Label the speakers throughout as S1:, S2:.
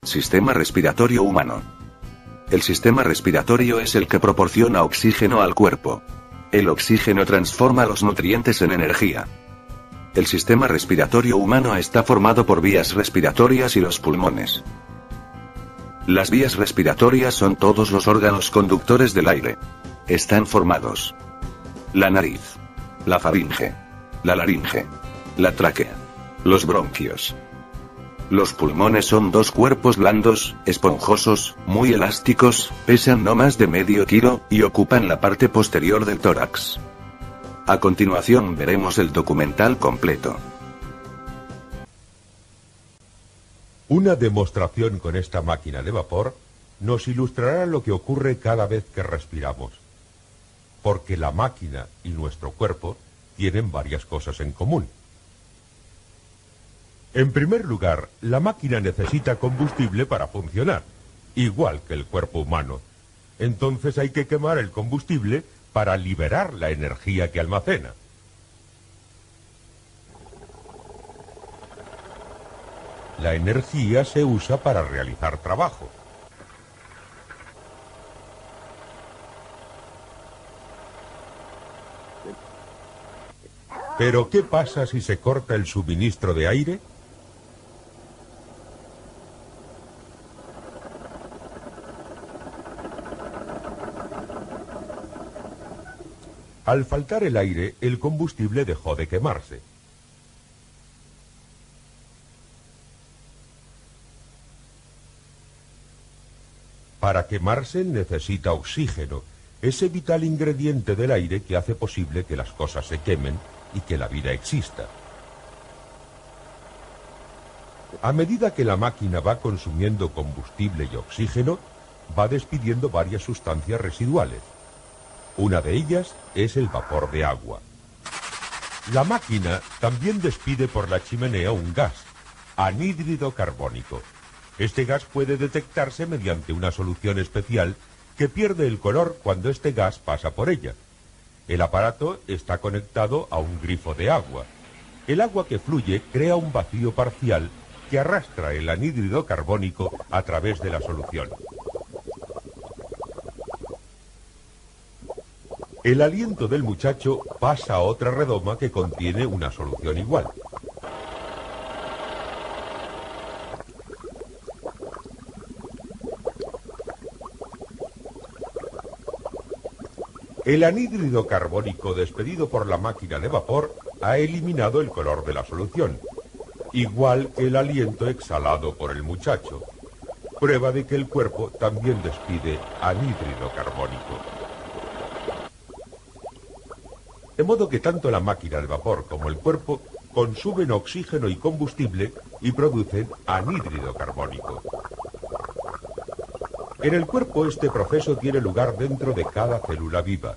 S1: Sistema respiratorio humano. El sistema respiratorio es el que proporciona oxígeno al cuerpo. El oxígeno transforma los nutrientes en energía. El sistema respiratorio humano está formado por vías respiratorias y los pulmones. Las vías respiratorias son todos los órganos conductores del aire. Están formados: la nariz, la faringe, la laringe, la tráquea, los bronquios. Los pulmones son dos cuerpos blandos, esponjosos, muy elásticos, pesan no más de medio kilo, y ocupan la parte posterior del tórax. A continuación veremos el documental completo.
S2: Una demostración con esta máquina de vapor nos ilustrará lo que ocurre cada vez que respiramos. Porque la máquina y nuestro cuerpo tienen varias cosas en común. En primer lugar, la máquina necesita combustible para funcionar, igual que el cuerpo humano. Entonces hay que quemar el combustible para liberar la energía que almacena. La energía se usa para realizar trabajo. ¿Pero qué pasa si se corta el suministro de aire? Al faltar el aire, el combustible dejó de quemarse. Para quemarse necesita oxígeno, ese vital ingrediente del aire que hace posible que las cosas se quemen y que la vida exista. A medida que la máquina va consumiendo combustible y oxígeno, va despidiendo varias sustancias residuales. Una de ellas es el vapor de agua. La máquina también despide por la chimenea un gas, anhídrido carbónico. Este gas puede detectarse mediante una solución especial que pierde el color cuando este gas pasa por ella. El aparato está conectado a un grifo de agua. El agua que fluye crea un vacío parcial que arrastra el anhídrido carbónico a través de la solución. El aliento del muchacho pasa a otra redoma que contiene una solución igual. El anhídrido carbónico despedido por la máquina de vapor ha eliminado el color de la solución, igual que el aliento exhalado por el muchacho, prueba de que el cuerpo también despide anhídrido carbónico. De modo que tanto la máquina de vapor como el cuerpo consumen oxígeno y combustible y producen anhídrido carbónico. En el cuerpo este proceso tiene lugar dentro de cada célula viva.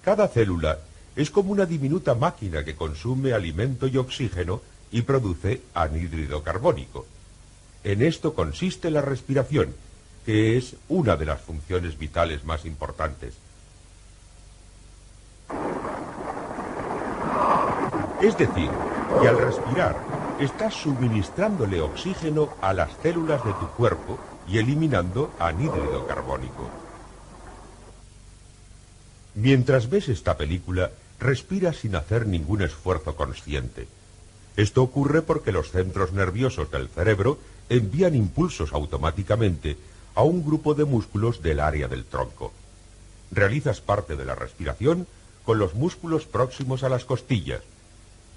S2: Cada célula es como una diminuta máquina que consume alimento y oxígeno y produce anhídrido carbónico. En esto consiste la respiración, que es una de las funciones vitales más importantes. Es decir, que al respirar estás suministrándole oxígeno a las células de tu cuerpo y eliminando anhídrido carbónico. Mientras ves esta película, respiras sin hacer ningún esfuerzo consciente. Esto ocurre porque los centros nerviosos del cerebro envían impulsos automáticamente a un grupo de músculos del área del tronco. Realizas parte de la respiración con los músculos próximos a las costillas,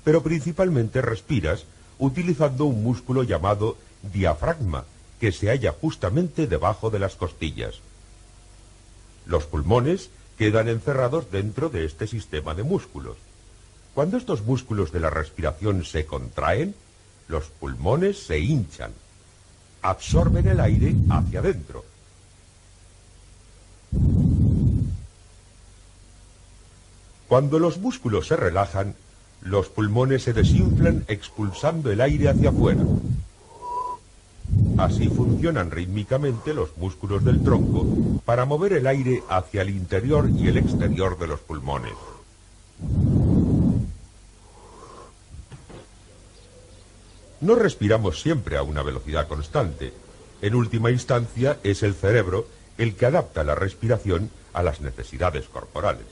S2: pero principalmente respiras utilizando un músculo llamado diafragma, que se halla justamente debajo de las costillas. Los pulmones quedan encerrados dentro de este sistema de músculos. Cuando estos músculos de la respiración se contraen, los pulmones se hinchan, absorben el aire hacia adentro. Cuando los músculos se relajan, los pulmones se desinflan expulsando el aire hacia afuera. Así funcionan rítmicamente los músculos del tronco para mover el aire hacia el interior y el exterior de los pulmones. No respiramos siempre a una velocidad constante. En última instancia, es el cerebro el que adapta la respiración a las necesidades corporales.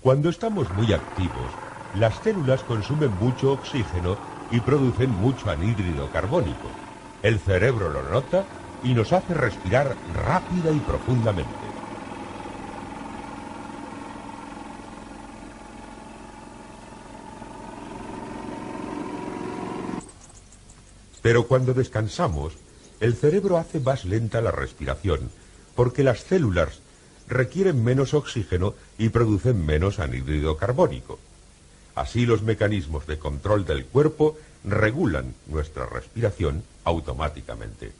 S2: Cuando estamos muy activos, las células consumen mucho oxígeno y producen mucho anhídrido carbónico. El cerebro lo nota y nos hace respirar rápida y profundamente. Pero cuando descansamos, el cerebro hace más lenta la respiración, porque las células requieren menos oxígeno y producen menos anhídrido carbónico. Así los mecanismos de control del cuerpo regulan nuestra respiración automáticamente.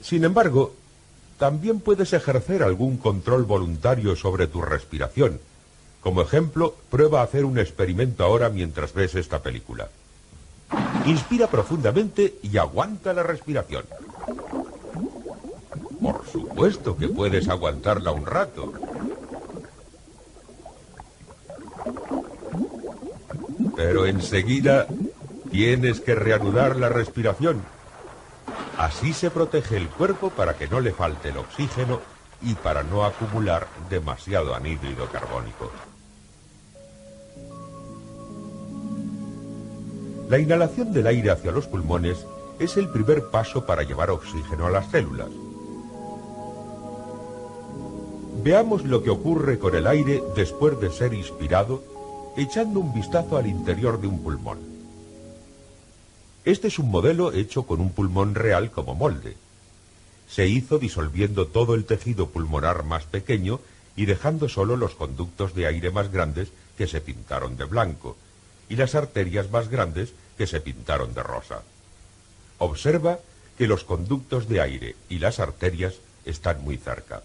S2: Sin embargo, también puedes ejercer algún control voluntario sobre tu respiración. Como ejemplo, prueba a hacer un experimento ahora mientras ves esta película. Inspira profundamente y aguanta la respiración. Por supuesto que puedes aguantarla un rato. Pero enseguida tienes que reanudar la respiración. Así se protege el cuerpo para que no le falte el oxígeno y para no acumular demasiado anhídrido carbónico. La inhalación del aire hacia los pulmones es el primer paso para llevar oxígeno a las células. Veamos lo que ocurre con el aire después de ser inspirado, echando un vistazo al interior de un pulmón. Este es un modelo hecho con un pulmón real como molde. Se hizo disolviendo todo el tejido pulmonar más pequeño y dejando solo los conductos de aire más grandes que se pintaron de blanco y las arterias más grandes que se pintaron de rosa. Observa que los conductos de aire y las arterias están muy cerca.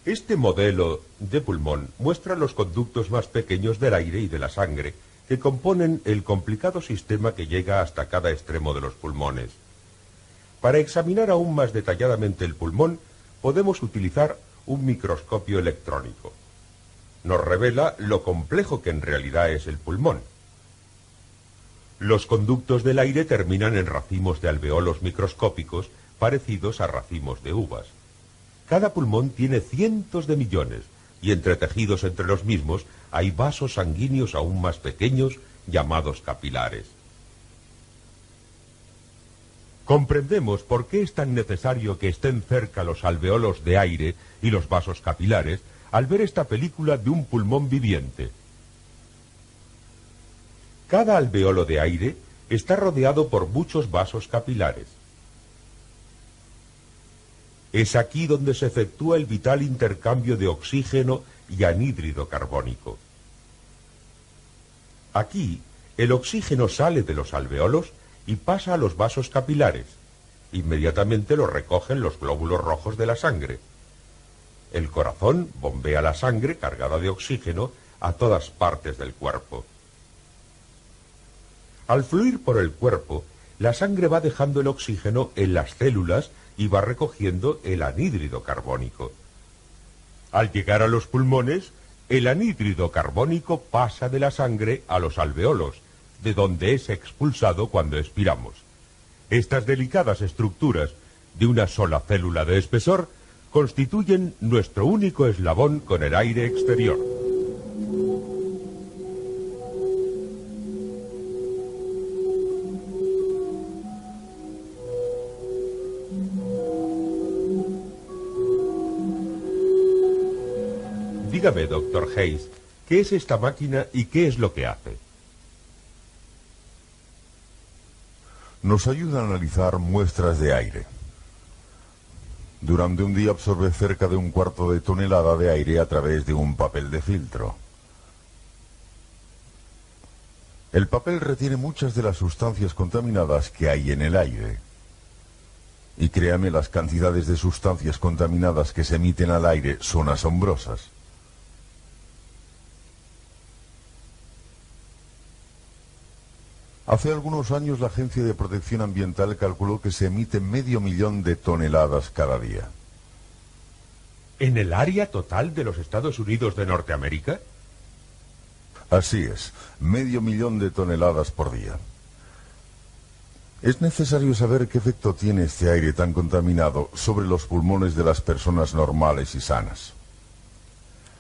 S2: Este modelo de pulmón muestra los conductos más pequeños del aire y de la sangre que componen el complicado sistema que llega hasta cada extremo de los pulmones. Para examinar aún más detalladamente el pulmón, podemos utilizar un microscopio electrónico. Nos revela lo complejo que en realidad es el pulmón. Los conductos del aire terminan en racimos de alveolos microscópicos parecidos a racimos de uvas. Cada pulmón tiene cientos de millones y entretejidos entre los mismos hay vasos sanguíneos aún más pequeños llamados capilares. Comprendemos por qué es tan necesario que estén cerca los alveolos de aire y los vasos capilares al ver esta película de un pulmón viviente. Cada alveolo de aire está rodeado por muchos vasos capilares. Es aquí donde se efectúa el vital intercambio de oxígeno y anhídrido carbónico. Aquí, el oxígeno sale de los alveolos y pasa a los vasos capilares. Inmediatamente lo recogen los glóbulos rojos de la sangre. El corazón bombea la sangre cargada de oxígeno a todas partes del cuerpo. Al fluir por el cuerpo, la sangre va dejando el oxígeno en las células y va recogiendo el anhídrido carbónico. Al llegar a los pulmones, el anhídrido carbónico pasa de la sangre a los alveolos, de donde es expulsado cuando expiramos. Estas delicadas estructuras de una sola célula de espesor constituyen nuestro único eslabón con el aire exterior. Dígame, doctor Hayes, ¿qué es esta máquina y qué es lo que hace?
S3: Nos ayuda a analizar muestras de aire. Durante un día absorbe cerca de 1/4 de tonelada de aire a través de un papel de filtro. El papel retiene muchas de las sustancias contaminadas que hay en el aire. Y créame, las cantidades de sustancias contaminadas que se emiten al aire son asombrosas. Hace algunos años la Agencia de Protección Ambiental calculó que se emiten 500.000 de toneladas cada día.
S2: ¿En el área total de los Estados Unidos de Norteamérica?
S3: Así es, 500.000 de toneladas por día. Es necesario saber qué efecto tiene este aire tan contaminado sobre los pulmones de las personas normales y sanas.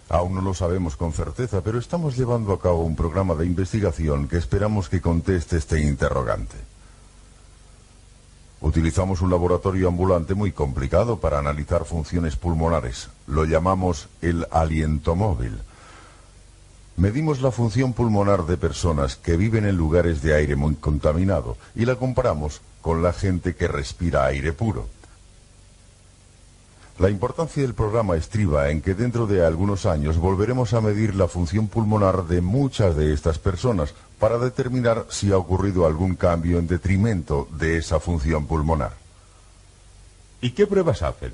S3: Aún no lo sabemos con certeza, pero estamos llevando a cabo un programa de investigación que esperamos que conteste este interrogante. Utilizamos un laboratorio ambulante muy complicado para analizar funciones pulmonares. Lo llamamos el aliento móvil. Medimos la función pulmonar de personas que viven en lugares de aire muy contaminado y la comparamos con la gente que respira aire puro. La importancia del programa estriba en que dentro de algunos años volveremos a medir la función pulmonar de muchas de estas personas para determinar si ha ocurrido algún cambio en detrimento de esa función pulmonar.
S2: ¿Y qué pruebas hacen?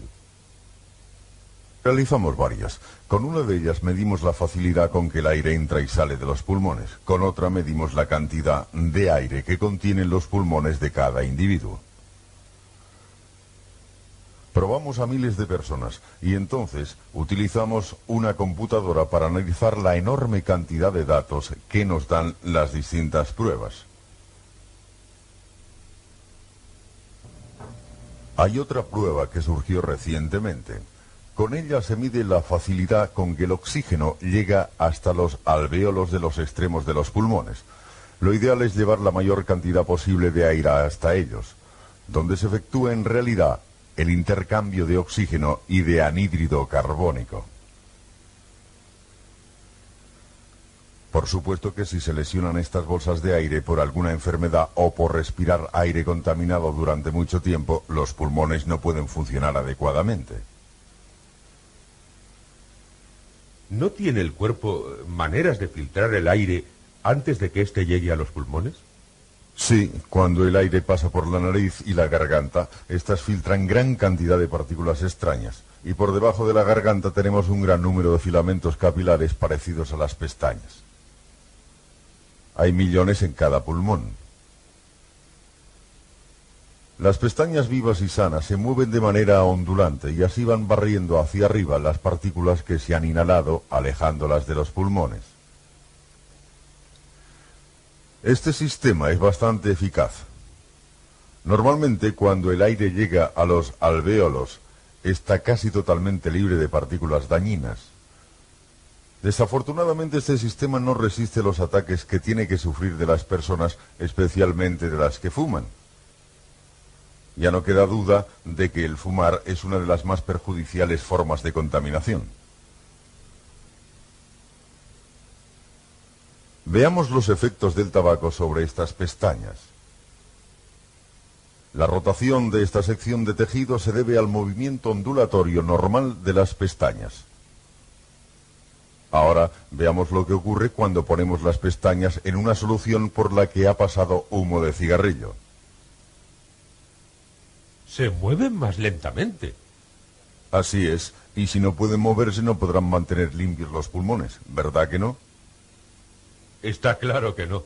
S3: Realizamos varias. Con una de ellas medimos la facilidad con que el aire entra y sale de los pulmones. Con otra medimos la cantidad de aire que contienen los pulmones de cada individuo. Probamos a miles de personas y entonces utilizamos una computadora para analizar la enorme cantidad de datos que nos dan las distintas pruebas. Hay otra prueba que surgió recientemente. Con ella se mide la facilidad con que el oxígeno llega hasta los alvéolos de los extremos de los pulmones. Lo ideal es llevar la mayor cantidad posible de aire hasta ellos, donde se efectúa en realidad el intercambio de oxígeno y de anhídrido carbónico. Por supuesto que si se lesionan estas bolsas de aire por alguna enfermedad o por respirar aire contaminado durante mucho tiempo, los pulmones no pueden funcionar adecuadamente.
S2: ¿No tiene el cuerpo maneras de filtrar el aire antes de que éste llegue a los pulmones?
S3: Sí, cuando el aire pasa por la nariz y la garganta, estas filtran gran cantidad de partículas extrañas, y por debajo de la garganta tenemos un gran número de filamentos capilares parecidos a las pestañas. Hay millones en cada pulmón. Las pestañas vivas y sanas se mueven de manera ondulante y así van barriendo hacia arriba las partículas que se han inhalado, alejándolas de los pulmones. Este sistema es bastante eficaz. Normalmente, cuando el aire llega a los alvéolos, está casi totalmente libre de partículas dañinas. Desafortunadamente, este sistema no resiste los ataques que tiene que sufrir de las personas, especialmente de las que fuman. Ya no queda duda de que el fumar es una de las más perjudiciales formas de contaminación. Veamos los efectos del tabaco sobre estas pestañas. La rotación de esta sección de tejido se debe al movimiento ondulatorio normal de las pestañas. Ahora veamos lo que ocurre cuando ponemos las pestañas en una solución por la que ha pasado humo de cigarrillo.
S2: Se mueven más lentamente.
S3: Así es, y si no pueden moverse no podrán mantener limpios los pulmones, ¿verdad que no?
S2: Está claro que no.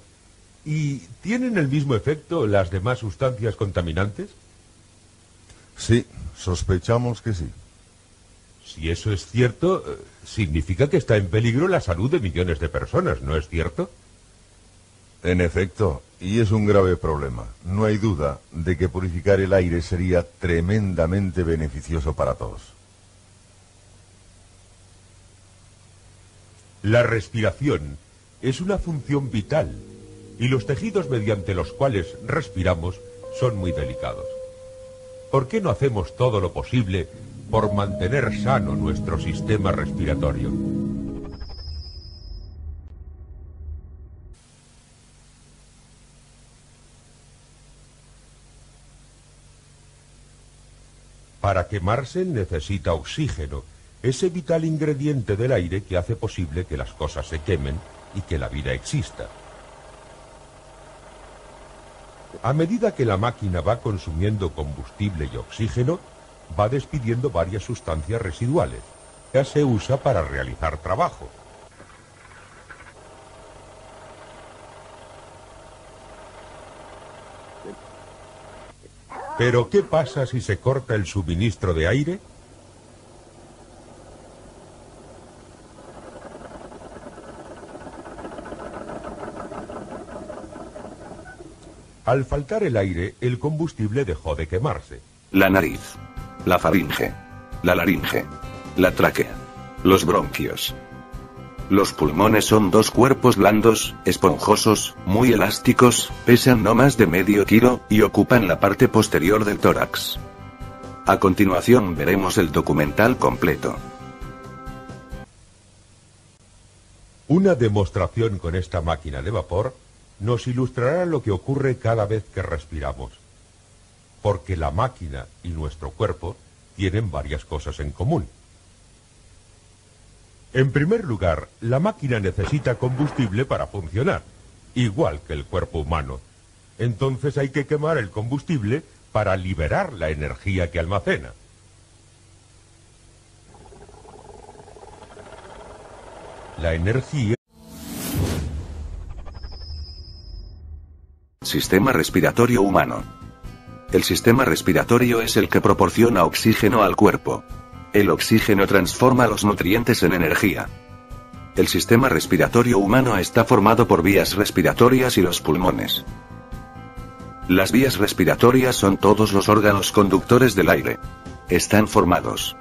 S2: ¿Y tienen el mismo efecto las demás sustancias contaminantes?
S3: Sí, sospechamos que sí.
S2: Si eso es cierto, significa que está en peligro la salud de millones de personas, ¿no es cierto?
S3: En efecto, y es un grave problema. No hay duda de que purificar el aire sería tremendamente beneficioso para todos.
S2: La respiración es una función vital y los tejidos mediante los cuales respiramos son muy delicados. ¿Por qué no hacemos todo lo posible por mantener sano nuestro sistema respiratorio? Para quemarse necesita oxígeno, ese vital ingrediente del aire que hace posible que las cosas se quemen y que la vida exista. A medida que la máquina va consumiendo combustible y oxígeno, va despidiendo varias sustancias residuales. Ya se usa para realizar trabajo. Pero ¿qué pasa si se corta el suministro de aire? Al faltar el aire, el combustible dejó de quemarse.
S1: La nariz. La faringe. La laringe. La tráquea. Los bronquios. Los pulmones son dos cuerpos blandos, esponjosos, muy elásticos, pesan no más de medio kilo, y ocupan la parte posterior del tórax. A continuación veremos el documental completo.
S2: Una demostración con esta máquina de vapor nos ilustrará lo que ocurre cada vez que respiramos. Porque la máquina y nuestro cuerpo tienen varias cosas en común. En primer lugar, la máquina necesita combustible para funcionar, igual que el cuerpo humano. Entonces hay que quemar el combustible para liberar la energía que almacena. La energía...
S1: Sistema respiratorio humano. El sistema respiratorio es el que proporciona oxígeno al cuerpo. El oxígeno transforma los nutrientes en energía. El sistema respiratorio humano está formado por vías respiratorias y los pulmones. Las vías respiratorias son todos los órganos conductores del aire. Están formados